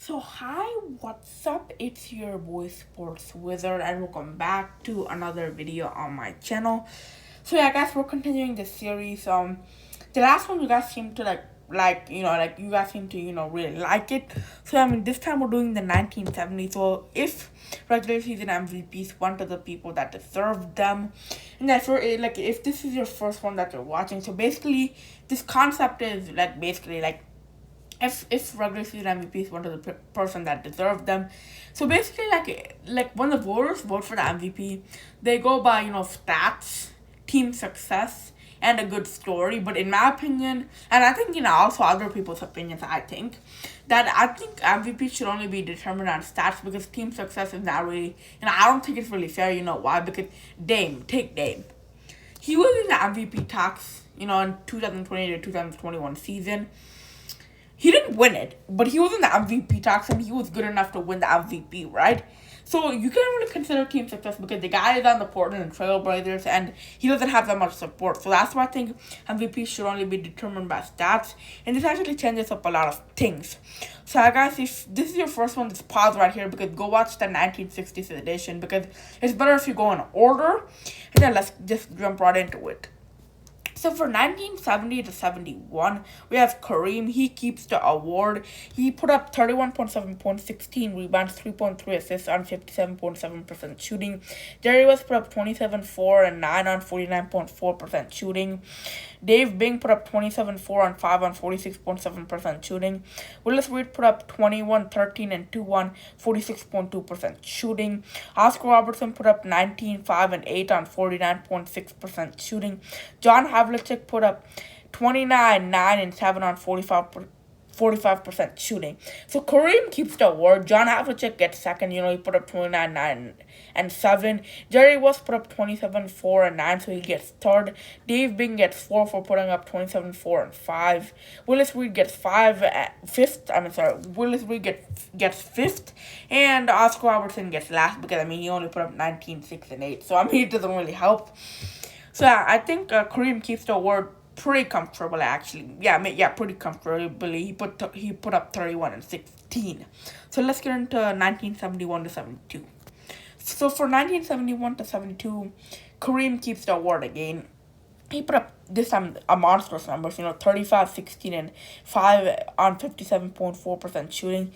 So hi, what's up? It's your boy Sports Wizard and welcome back to another video on my channel. So yeah guys, we're continuing the series. The last one you guys seem to you guys seem to really like it. So this time we're doing the 1970s. So if regular season MVPs went to the people that deserved them, and that's for if this is your first one that you're watching. So basically this concept is basically if regular season MVPs went to the person that deserved them. So basically, when the voters vote for the MVP, they go by stats, team success, and a good story. But in my opinion, and I think also other people's opinions, I think MVP should only be determined on stats because team success is not really. I don't think it's really fair. You know why? Because take Dame. He was in the MVP talks. In 2020 to 2021 season. He didn't win it, but he was in the MVP talks and he was good enough to win the MVP, right? So you can't really consider team success because the guy is on the Portland Trailblazers and he doesn't have that much support. So that's why I think MVP should only be determined by stats. And this actually changes up a lot of things. So guys, if this is your first one, just pause right here because go watch the 1960s edition because it's better if you go in order. And then let's just jump right into it. So for 1970 to 71, we have Kareem. He keeps the award. He put up 31.7 points, 16 rebounds, 3.3 assists on 57.7% shooting. Jerry West put up 27.4 and 9 on 49.4% shooting. Dave Bing put up 27.4 and 5 on 46.7% shooting. Willis Reed put up 21.13 and 2 on 46.2% shooting. Oscar Robertson put up 19.5 and 8 on 49.6% shooting. John Havlicek put up 29, 9, and 7 on 45% shooting. So Kareem keeps the award. John Havlicek gets second. He put up 29, 9, and 7. Jerry West put up 27, 4, and 9, so he gets third. Dave Bing gets 4 for putting up 27, 4, and 5. Willis Reed gets 5th. Willis Reed gets 5th. And Oscar Robertson gets last because, he only put up 19, 6, and 8. So, it doesn't really help. So, yeah, I think Kareem keeps the award pretty comfortably, actually. Pretty comfortably. He put up 31 and 16. So let's get into 1971 to 72. So for 1971 to 72, Kareem keeps the award again. He put up this time a monstrous numbers, 35, 16, and 5 on 57.4% shooting.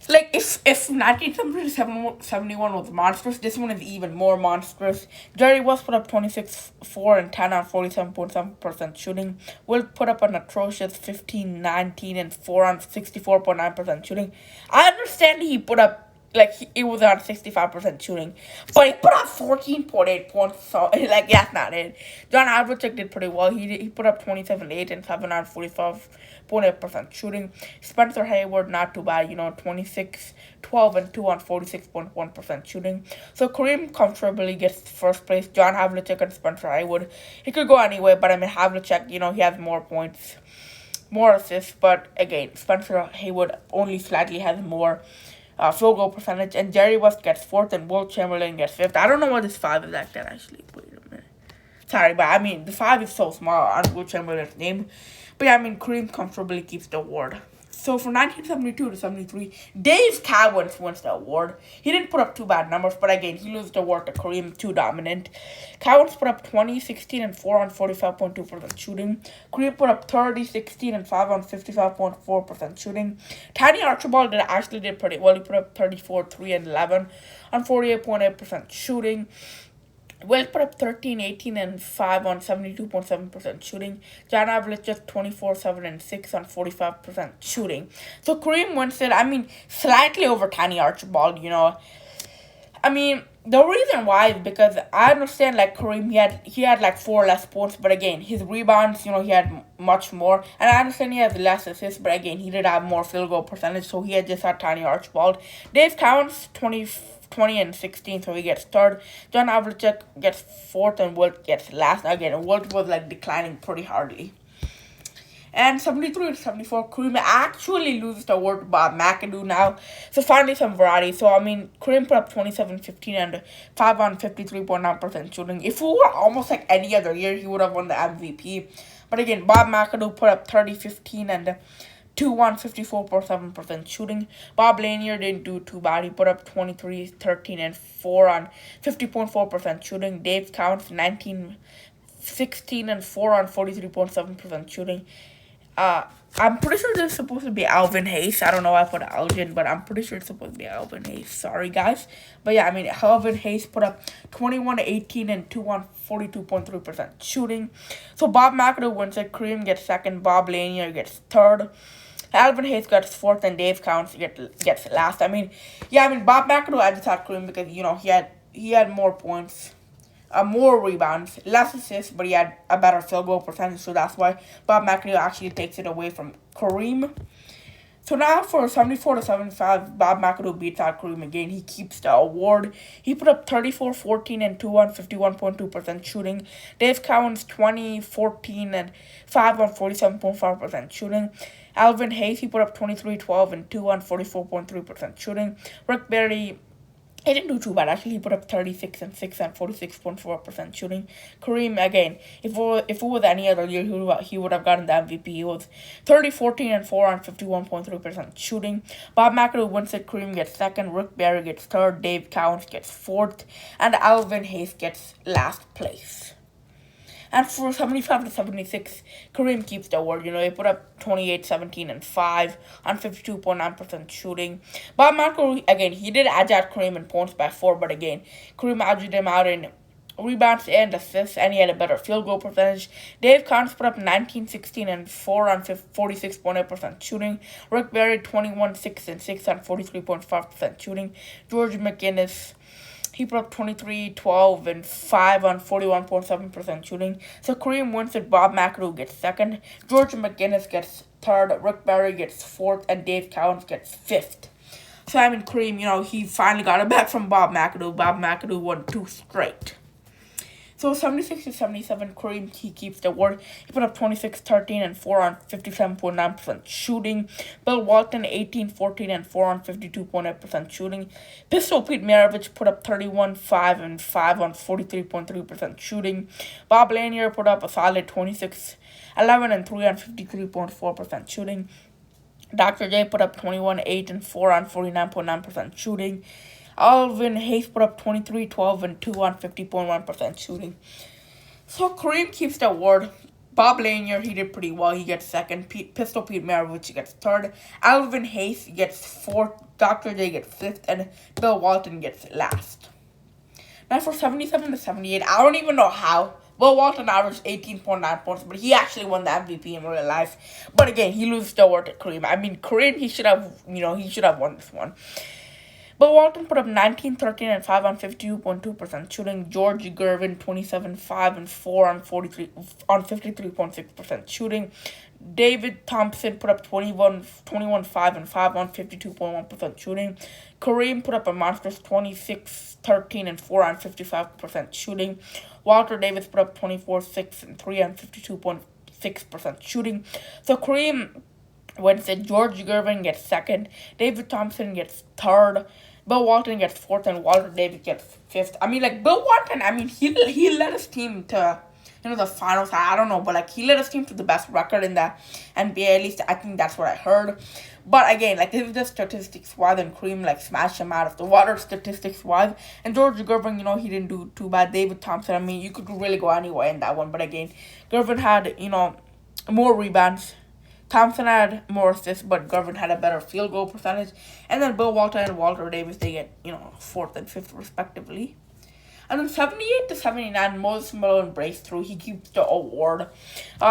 If 1971 was monstrous, this one is even more monstrous. Jerry West put up 26, 4, and 10 on 47.7% shooting. Will put up an atrocious 15, 19, and 4 on 64.9% shooting. I understand he put up it was on 65% shooting, but he put up 14.8 points, so that's not it. John Havlicek did pretty well. He put up 27, 8, and 7 on 45.8% shooting. Spencer Hayward, not too bad, 26, 12, and 2 on 46.1% shooting. So Kareem comfortably gets first place. John Havlicek and Spencer Hayward. He could go anyway, but Havlicek, he has more points, more assists, but again, Spencer Hayward only slightly has more field goal percentage, and Jerry West gets 4th, and Will Chamberlain gets 5th. I don't know what this 5 is like that, actually. Wait a minute. Sorry, but the 5 is so small on Will Chamberlain's name. But Kareem comfortably keeps the award. So for 1972 to 73, Dave Cowens wins the award. He didn't put up too bad numbers, but again, he loses the award to Kareem, too dominant. Cowens put up 20, 16, and 4 on 45.2% shooting. Kareem put up 30, 16, and 5 on 55.4% shooting. Tiny Archibald actually did pretty well. He put up 34, 3, and 11 on 48.8% shooting. Will put up 13, 18, and 5 on 72.7% shooting. John Havlicek 24, 7, and 6 on 45% shooting. So Kareem wins it. Slightly over Tiny Archibald, The reason why is because I understand, Kareem, he had 4 less points, but again, his rebounds, he had much more. And I understand he has less assists, but again, he did have more field goal percentage, so he had just had Tiny Archibald. Dave Cowens, 20 and 16, so he gets third. John Havlicek gets 4th, and Wilt gets last. Again, Wilt was declining pretty hardly. And 73 to 74, Kareem actually loses the award to Bob McAdoo now. So finally some variety. So Kareem put up 27, 15, and 5 on 53.9% shooting. If it were almost like any other year, he would have won the MVP. But again, Bob McAdoo put up 30, 15, and 2 on 54.7% shooting. Bob Lanier didn't do too bad. He put up 23, 13, and 4 on 50.4% shooting. Dave Counts 19, 16, and 4 on 43.7% shooting. I'm pretty sure this is supposed to be Alvin Hayes. I don't know why I put Alvin, but I'm pretty sure it's supposed to be Alvin Hayes. Sorry, guys. But yeah, I mean, Alvin Hayes put up 21, 18, and 2 on 42.3% shooting. So Bob McAdoo wins it. Kareem gets second. Bob Lanier gets third. Alvin Hayes gets fourth, and Dave Counts gets last. I mean, Bob McAdoo, I just had Kareem because, he had more points. More rebounds, less assists, but he had a better field goal percentage, so that's why Bob McAdoo actually takes it away from Kareem. So now for 74-75, Bob McAdoo beats out Kareem again. He keeps the award. He put up 34, 14, and 2 on 51.2% shooting. Dave Cowan's 20, 14, and 5 on 47.5% shooting. Alvin Hayes, he put up 23, 12, and 2 on 44.3% shooting. Rick Barry, he didn't do too bad, actually. He put up 36 and 6 and 46.4% shooting. Kareem, again, if it was any other year, he would have gotten the MVP. He was 30, 14, and 4 on 51.3% shooting. Bob McAdoo wins it. Kareem gets second. Rick Barry gets third. Dave Counts gets fourth. And Alvin Hayes gets last place. And for 75-76, Kareem keeps the award. He put up 28, 17, and 5 on 52.9% shooting. Bob McAdoo, again, he did edge out Kareem in points by 4, but again, Kareem edged him out in rebounds and assists, and he had a better field goal percentage. Dave Counts put up 19, 16, and 4 on 46.8% shooting. Rick Barry, 21, 6, and 6 on 43.5% shooting. George McGinnis, he put up 23, 12, and 5 on 41.7% shooting. So Kareem wins it. Bob McAdoo gets second. George McGinnis gets third. Rick Barry gets fourth. And Dave Counts gets fifth. So, Kareem, he finally got it back from Bob McAdoo. Bob McAdoo won 2 straight. So 76-77, Kareem, he keeps the award. He put up 26, 13, and 4 on 57.9% shooting. Bill Walton, 18, 14, and 4 on 52.8% shooting. Pistol Pete Maravich put up 31, 5, and 5 on 43.3% shooting. Bob Lanier put up a solid 26, 11, and 3 on 53.4% shooting. Dr. J put up 21, 8, and 4 on 49.9% shooting. Alvin Hayes put up 23, 12, and 2 on 50.1% shooting. So Kareem keeps the award. Bob Lanier, he did pretty well. He gets second. Pistol Pete Maravich gets third. Alvin Hayes gets fourth. Dr. J gets fifth. And Bill Walton gets last. Now for 77-78, I don't even know how. Bill Walton averaged 18.9 points, but he actually won the MVP in real life. But again, he loses the award to Kareem. Kareem, he should have won this one. Bill Walton put up 19, 13, and 5 on 52.2% shooting. George Gervin, 27, 5, and 4 on 53.6% shooting. David Thompson put up 21, 5, and 5 on 52.1% shooting. Kareem put up a monstrous 26, 13, and 4 on 55% shooting. Walter Davis put up 24, 6, and 3 on 52.6% shooting. So Kareem wins it. George Gervin gets second. David Thompson gets third. Bill Walton gets fourth, and Walter Davis gets fifth. Bill Walton, he led his team to, the finals. I don't know, but, he led his team to the best record in the NBA. At least, I think that's what I heard. But, again, this is the statistics-wise, and Kareem, smashed him out of the water statistics-wise. And George Gervin, he didn't do too bad. David Thompson, you could really go anywhere in that one. But, again, Gervin had, more rebounds. Thompson had more assists, but Gervin had a better field goal percentage. And then Bill Walton and Walter Davis, they get, 4th and 5th respectively. And then 78-79, Moses Malone breaks through. He keeps the award.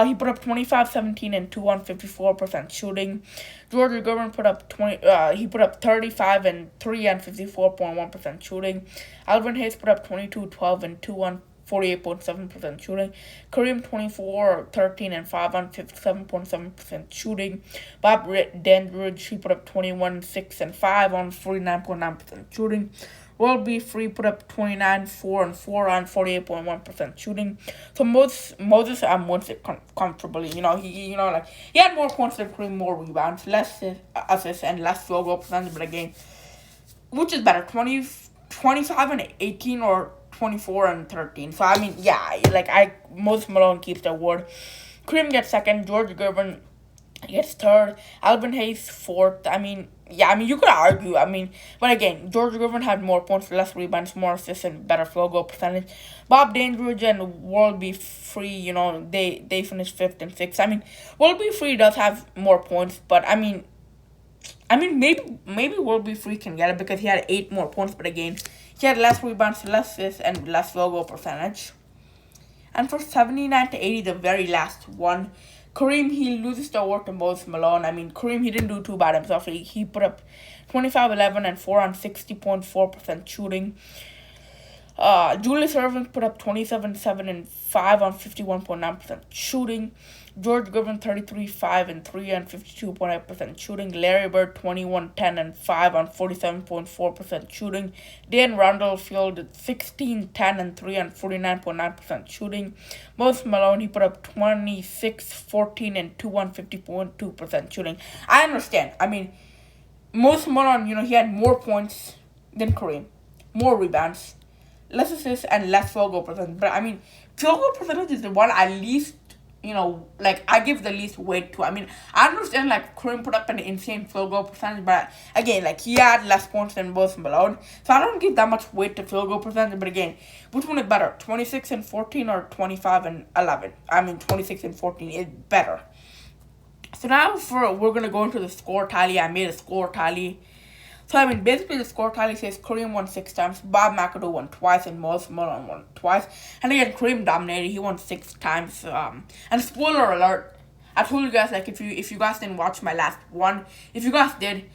He put up 25, 17, and 2 on 54% shooting. George Gervin put up 35 and 3 on 54.1% shooting. Alvin Hayes put up 22, 12, and 2 on 48.7% shooting. Kareem 24, 13, and 5 on 57.7% shooting. Bob Dandridge, he put up 21, 6, and 5 on 49.9% shooting. World B. Free put up 29, 4, and 4 on 48.1% shooting. So Moses wins it comfortably. He had more points than Kareem, more rebounds, less assists, and less field goal percentage. But again, which is better, 25 and 18 or 24 and 13. So, Moses Malone keeps the award. Kareem gets second. George Gervin He gets third. Alvin Hayes fourth. I mean, yeah, I mean, you could argue. I mean, but again, George Griffin had more points, less rebounds, more assists, and better field goal percentage. Bob Dandridge and World Be Free, they finished fifth and sixth. I mean, World Be Free does have more points, but I mean, maybe World Be Free can get it because he had 8 more points, but again, he had less rebounds, less assists, and less field goal percentage. And for 79 to 80, the very last one, Kareem, he loses the award to Moses Malone. I mean, Kareem, he didn't do too bad himself. He put up 25, 11, and 4 on 60.4% shooting. Julius Irving put up 27, 7, and 5 on 51.9% shooting. George Griffin 33, 5, and 3 on 52.8% shooting. Larry Bird 21, 10, and 5 on 47.4% shooting. Dan Randall fielded 16, 10, and 3 on 49.9% shooting. Moses Malone, he put up 26, 14, and 2 on 50.2% shooting. I understand. I mean, Moses Malone, he had more points than Kareem, more rebounds, less assists, and less field goal percentage. But I mean, field goal percentage is the one I least, I give the least weight to. I mean, I understand Kareem put up an insane field goal percentage, but again, he had less points than both Malone, so I don't give that much weight to field goal percentage. But again, which one is better, 26 and 14 or 25 and 11? I mean, 26 and 14 is better. So now we're gonna go into the score tally. I made a score tally. So I mean, basically the score tally says Kareem won 6 times, Bob McAdoo won twice, and Moses Malone won twice. And again, Kareem dominated. He won 6 times. And spoiler alert, I told you guys if you guys didn't watch my last one, if you guys did,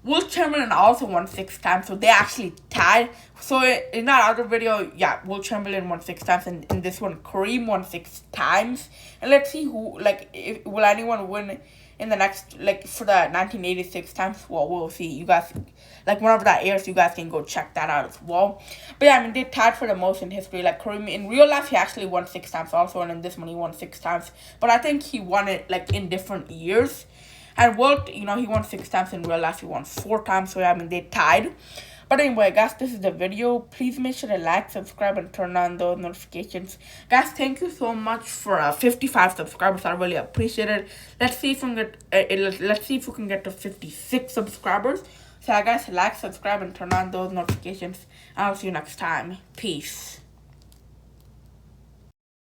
Will Chamberlain also won 6 times, so they actually tied. So in that other video, yeah, Will Chamberlain won 6 times, and in this one, Kareem won 6 times. And let's see who, will anyone win in the next, for the 1986 times? Well, we'll see. You guys, whenever that airs, you guys can go check that out as well. But yeah, I mean, they tied for the most in history. Kareem, in real life, he actually won 6 times also, and in this one, he won 6 times. But I think he won it, in different years. And Wilt, he won 6 times in real life. He won 4 times. So, I mean, they tied. But anyway, guys, this is the video. Please make sure to like, subscribe, and turn on those notifications. Guys, thank you so much for 55 subscribers. I really appreciate it. Let's see if we can get to 56 subscribers. So, guys, like, subscribe, and turn on those notifications. I'll see you next time. Peace.